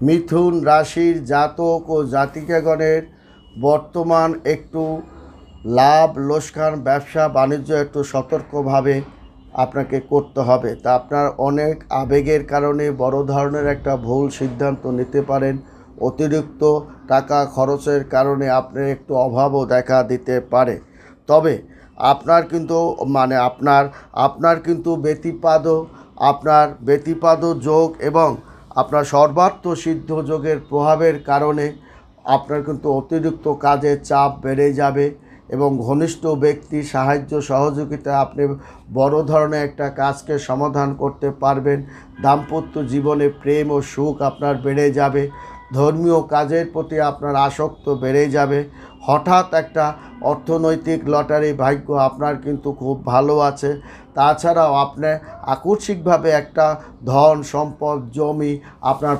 মিথুন রাশির জাতক ও জাতিকাগণের বর্তমান একটু লাভ লোকসান ব্যবসা বাণিজ্য একটু সতর্কভাবে আপনাকে করতে হবে। তা আপনার অনেক আবেগের কারণে বড় ধরনের একটা ভুল সিদ্ধান্ত নিতে পারেন। অতিরিক্ত টাকা খরচের কারণে আপনার একটু অভাবও দেখা দিতে পারে। তবে আপনার কিন্তু আপনার কিন্তু ব্যতিপাদ যোগ এবং আপনার সর্বার্থ সিদ্ধ যোগের প্রভাবের কারণে আপনার কিন্তু অতিরিক্ত কাজের চাপ বেড়ে যাবে এবং ঘনিষ্ঠ ব্যক্তির সাহায্য সহযোগিতায় আপনি বড় ধরনের একটা কাজকে সমাধান করতে পারবেন। দাম্পত্য জীবনে প্রেম ও সুখ আপনার বেড়ে যাবে। ধর্মীয় কাজের প্রতি আপনার আসক্ত বেড়ে যাবে। হঠাৎ একটা অর্থনৈতিক লটারি ভাগ্য আপনার কিন্তু খুব ভালো আছে। তাছাড়াও আপনি আকস্মিকভাবে একটা ধন সম্পদ জমি আপনার